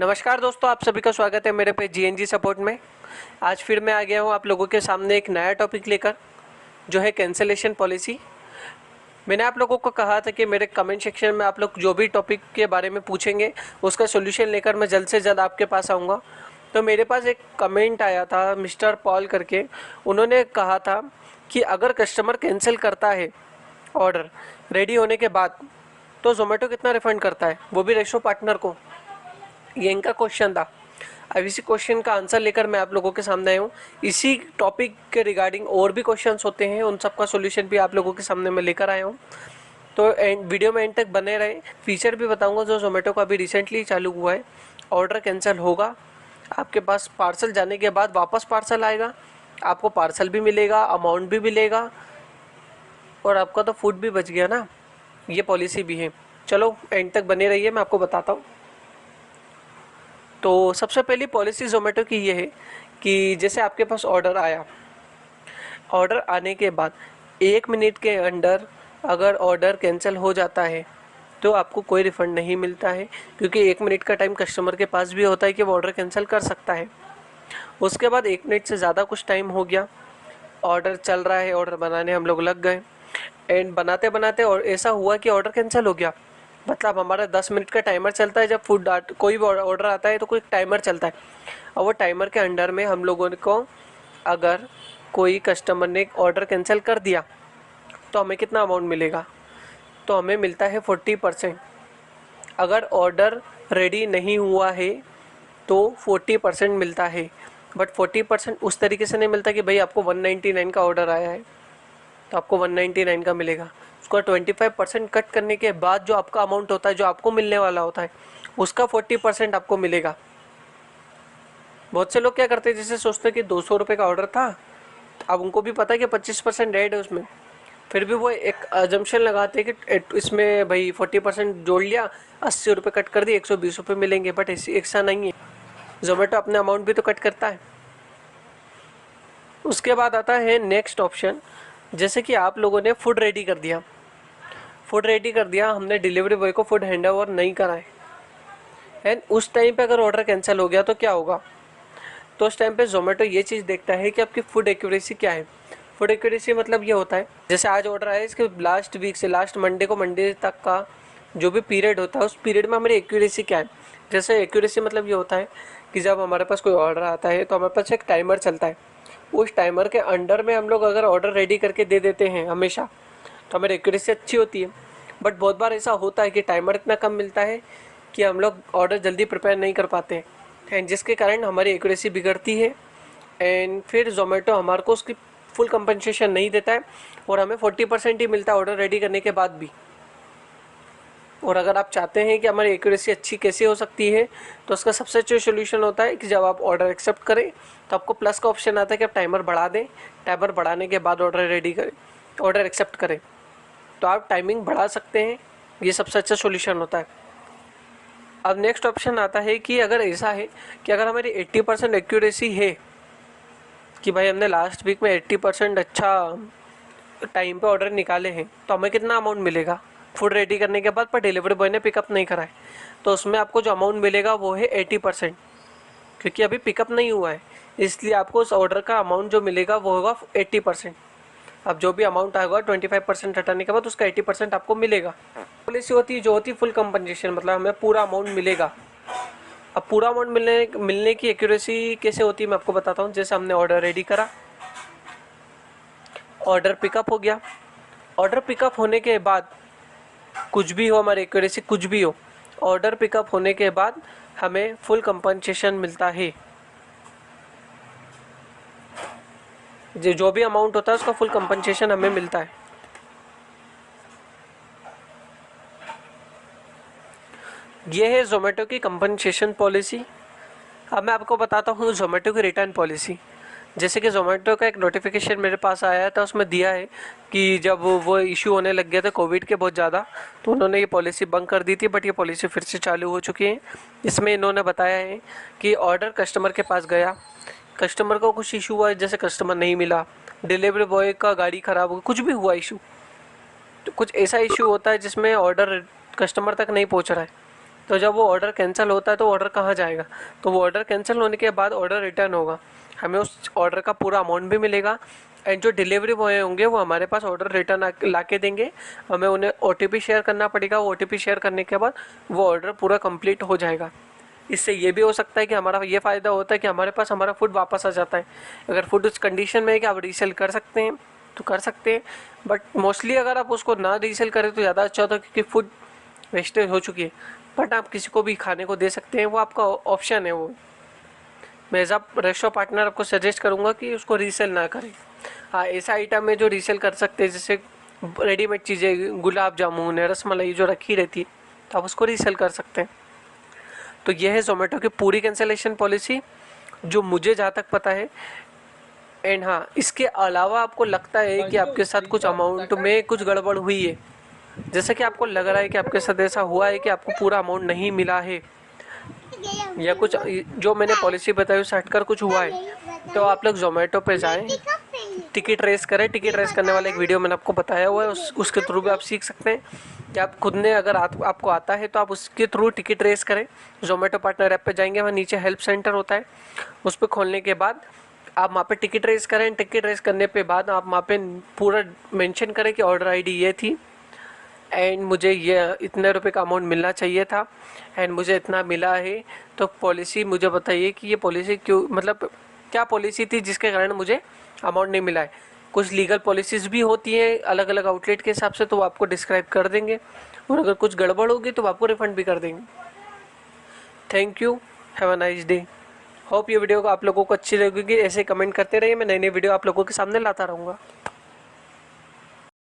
नमस्कार दोस्तों, आप सभी का स्वागत है मेरे पे जीएनजी सपोर्ट में। आज फिर मैं आ गया हूँ आप लोगों के सामने एक नया टॉपिक लेकर, जो है कैंसलेशन पॉलिसी। मैंने आप लोगों को कहा था कि मेरे कमेंट सेक्शन में आप लोग जो भी टॉपिक के बारे में पूछेंगे उसका सोल्यूशन लेकर मैं जल्द से जल्द आपके पास आऊँगा। तो मेरे पास एक कमेंट आया था मिस्टर पॉल करके। उन्होंने कहा था कि अगर कस्टमर कैंसिल करता है ऑर्डर रेडी होने के बाद, तो ज़ोमैटो कितना रिफ़ंड करता है, वो भी रेशो पार्टनर को। ये इनका क्वेश्चन था। अब इसी क्वेश्चन का आंसर लेकर मैं आप लोगों के सामने आया हूँ। इसी टॉपिक के रिगार्डिंग और भी क्वेश्चंस होते हैं, उन सब का सॉल्यूशन भी आप लोगों के सामने मैं लेकर आया हूँ। तो वीडियो में एंड तक बने रहे। फीचर भी बताऊंगा जो ज़ोमैटो का अभी रिसेंटली चालू हुआ है। ऑर्डर कैंसिल होगा, आपके पास पार्सल जाने के बाद वापस पार्सल आएगा, आपको पार्सल भी मिलेगा, अमाउंट भी मिलेगा, और आपका तो फूड भी बच गया ना। ये पॉलिसी भी है। चलो एंड तक बने रहिए, मैं आपको बताता हूँ। तो सबसे पहली पॉलिसी ज़ोमैटो की ये है कि जैसे आपके पास ऑर्डर आया, ऑर्डर आने के बाद 1 मिनट के अंदर अगर ऑर्डर कैंसिल हो जाता है तो आपको कोई रिफ़ंड नहीं मिलता है, क्योंकि 1 मिनट का टाइम कस्टमर के पास भी होता है कि वो ऑर्डर कैंसिल कर सकता है। उसके बाद 1 मिनट से ज़्यादा कुछ टाइम हो गया, ऑर्डर चल रहा है, ऑर्डर बनाने हम लोग लग गए, एंड बनाते बनाते और ऐसा हुआ कि ऑर्डर कैंसिल हो गया। मतलब हमारा 10 मिनट का टाइमर चलता है, जब कोई भी ऑर्डर आता है तो कोई टाइमर चलता है, और वो टाइमर के अंडर में हम लोगों को, अगर कोई कस्टमर ने ऑर्डर कैंसिल कर दिया तो हमें कितना अमाउंट मिलेगा, तो हमें मिलता है 40%। अगर ऑर्डर रेडी नहीं हुआ है तो 40% मिलता है, बट 40% उस तरीके से नहीं मिलता कि भाई आपको 199 का ऑर्डर आया है तो आपको 199 का मिलेगा। उसका 25% कट करने के बाद जो आपका अमाउंट होता है, जो आपको मिलने वाला होता है, उसका 40% आपको मिलेगा। बहुत से लोग क्या करते हैं, जैसे सोचते हैं कि 200 रुपये का ऑर्डर था, अब उनको भी पता है कि 25% ऐड है उसमें, फिर भी वो एक अजम्पशन लगाते हैं कि इसमें भाई 40% जोड़ लिया, 80 रुपये कट कर दिए, 120 रुपये मिलेंगे। बट ऐसा नहीं है, ज़ोमैटो अपने अमाउंट भी तो कट करता है। उसके बाद आता है नेक्स्ट ऑप्शन। जैसे कि आप लोगों ने फूड रेडी कर दिया, हमने डिलीवरी बॉय को फूड हैंड ओवर नहीं कराए, एंड उस टाइम पे अगर ऑर्डर कैंसिल हो गया तो क्या होगा। तो उस टाइम पे ज़ोमैटो ये चीज़ देखता है कि आपकी फूड एक्यूरेसी क्या है। फूड एक्यूरेसी मतलब ये होता है, जैसे आज ऑर्डर आया, इसके लास्ट वीक से लास्ट मंडे तक का जो भी पीरियड होता है, उस पीरियड में हमारी एक्यूरेसी क्या है। जैसे एक्यूरेसी मतलब ये होता है कि जब हमारे पास कोई ऑर्डर आता है तो हमारे पास एक टाइमर चलता है, उस टाइमर के अंडर में हम लोग अगर ऑर्डर रेडी करके दे देते हैं हमेशा, तो हमारी एक्यूरेसी अच्छी होती है। बट बहुत बार ऐसा होता है कि टाइमर इतना कम मिलता है कि हम लोग ऑर्डर जल्दी प्रिपेयर नहीं कर पाते हैं, एंड जिसके कारण हमारी एक्यूरेसी बिगड़ती है, एंड फिर ज़ोमैटो हमारे को उसकी फुल कंपनसेशन नहीं देता है, और हमें 40% ही मिलता है ऑर्डर रेडी करने के बाद भी। और अगर आप चाहते हैं कि हमारी एक्यूरेसी अच्छी कैसे हो सकती है, तो उसका सबसे अच्छा सोल्यूशन होता है कि जब आप ऑर्डर एक्सेप्ट करें तो आपको प्लस का ऑप्शन आता है कि आप टाइमर बढ़ा दें, टाइमर बढ़ाने के बाद ऑर्डर रेडी करें, ऑर्डर एक्सेप्ट करें, तो आप टाइमिंग बढ़ा सकते हैं। ये सबसे अच्छा सोल्यूशन होता है। अब नेक्स्ट ऑप्शन आता है कि अगर ऐसा है कि अगर हमारी 80% एक्यूरेसी है, कि भाई हमने लास्ट वीक में 80% अच्छा टाइम पे ऑर्डर निकाले हैं, तो हमें कितना अमाउंट मिलेगा फूड रेडी करने के बाद, पर डिलीवरी बॉय ने पिकअप नहीं कराए, तो उसमें आपको जो अमाउंट मिलेगा वो है 80%, क्योंकि अभी पिकअप नहीं हुआ है, इसलिए आपको उस ऑर्डर का अमाउंट जो मिलेगा वो होगा 80%। अब जो भी अमाउंट आएगा 25% हटाने के बाद उसका 80% आपको मिलेगा। पॉलिसी होती है जो होती है फुल कंपनसेशन, मतलब हमें पूरा अमाउंट मिलेगा। अब पूरा अमाउंट मिलने की एक्यूरेसी कैसे होती है मैं आपको बताता हूँ। जैसे हमने ऑर्डर रेडी करा, ऑर्डर पिकअप हो गया, ऑर्डर पिकअप होने के बाद कुछ भी हो, हमारी एक्यूरेसी कुछ भी हो, ऑर्डर पिकअप होने के बाद हमें फुल कंपनसेशन मिलता है। जो भी अमाउंट होता है उसका फुल कंपनसेशन हमें मिलता है। ये है ज़ोमैटो की कंपनसेशन पॉलिसी। अब मैं आपको बताता हूँ ज़ोमैटो की रिटर्न पॉलिसी। जैसे कि ज़ोमैटो का एक नोटिफिकेशन मेरे पास आया था, उसमें दिया है कि जब वो इशू होने लग गया था कोविड के बहुत ज़्यादा, तो उन्होंने ये पॉलिसी बंद कर दी थी, बट ये पॉलिसी फिर से चालू हो चुकी है। इसमें इन्होंने बताया है कि ऑर्डर कस्टमर के पास गया, कस्टमर को कुछ इशू हुआ, जैसे कस्टमर नहीं मिला, डिलीवरी बॉय का गाड़ी ख़राब हो गई, कुछ भी हुआ इशू, तो कुछ ऐसा इशू होता है जिसमें ऑर्डर कस्टमर तक नहीं पहुँच रहा है, तो जब वो ऑर्डर कैंसिल होता है तो ऑर्डर कहाँ जाएगा, तो वो ऑर्डर कैंसिल होने के बाद ऑर्डर रिटर्न होगा, हमें उस ऑर्डर का पूरा अमाउंट भी मिलेगा। एंड जो डिलीवरी बॉय होंगे वो हमारे पास ऑर्डर रिटर्न ला के देंगे, हमें उन्हें OTP शेयर करना पड़ेगा, वो OTP शेयर करने के बाद वो ऑर्डर पूरा कंप्लीट हो जाएगा। इससे ये भी हो सकता है कि हमारा ये फ़ायदा होता है कि हमारे पास हमारा फूड वापस आ जाता है। अगर फूड उस कंडीशन में है कि आप रीसेल कर सकते हैं तो कर सकते हैं, बट मोस्टली अगर आप उसको ना रीसेल करें तो ज़्यादा अच्छा होता है, क्योंकि फूड वेस्टेज हो चुकी है। बट आप किसी को भी खाने को दे सकते हैं, वो आपका ऑप्शन है। वो मैं एज अ रेस्टोरेंट पार्टनर आपको सजेस्ट करूँगा कि उसको रीसेल ना करें। हाँ, ऐसा आइटम है जो रीसेल कर सकते हैं, जैसे रेडीमेड चीज़ें, गुलाब जामुन है, रसमलाई जो रखी रहती है, तो आप उसको रीसेल कर सकते हैं। तो यह है जोमेटो की पूरी कैंसिलेशन पॉलिसी जो मुझे जहाँ तक पता है। एंड हाँ, इसके अलावा आपको लगता है कि आपके साथ कुछ अमाउंट में कुछ गड़बड़ हुई है, जैसे कि आपको लग रहा है कि आपके साथ ऐसा हुआ है कि आपको पूरा अमाउंट नहीं मिला है, या कुछ जो मैंने पॉलिसी बताई उसे हटकर कुछ हुआ है, तो आप लोग जोमेटो पे जाएं, टिकट रेस करें। टिकट रेस करने वाला एक वीडियो मैंने आपको बताया हुआ है, उसके थ्रू भी आप सीख सकते हैं कि आप खुद ने अगर आपको आता है तो आप उसके थ्रू टिकट रेस करें। जोमेटो पार्टनर ऐप पे जाएंगे, वहाँ नीचे हेल्प सेंटर होता है, उस पर खोलने के बाद आप वहाँ पे टिकट रेस करें। टिकट रेस करने पे बाद आप वहाँ पे पूरा मेंशन करें कि ऑर्डर आईडी ये थी एंड मुझे ये इतने रुपए का अमाउंट मिलना चाहिए था एंड मुझे इतना मिला है। तो पॉलिसी मुझे बताइए कि ये पॉलिसी क्यों, मतलब क्या पॉलिसी थी जिसके कारण मुझे अमाउंट नहीं मिला है। कुछ लीगल पॉलिसीज़ भी होती हैं अलग अलग आउटलेट के हिसाब से, तो वो आपको डिस्क्राइब कर देंगे, और अगर कुछ गड़बड़ होगी तो वो आपको रिफंड भी कर देंगे। Thank you, have a nice day. Hope ये वीडियो आप लोगों को अच्छी लगेगी। ऐसे कमेंट करते रहिए, मैं नई नई वीडियो आप लोगों के सामने लाता रहूँगा।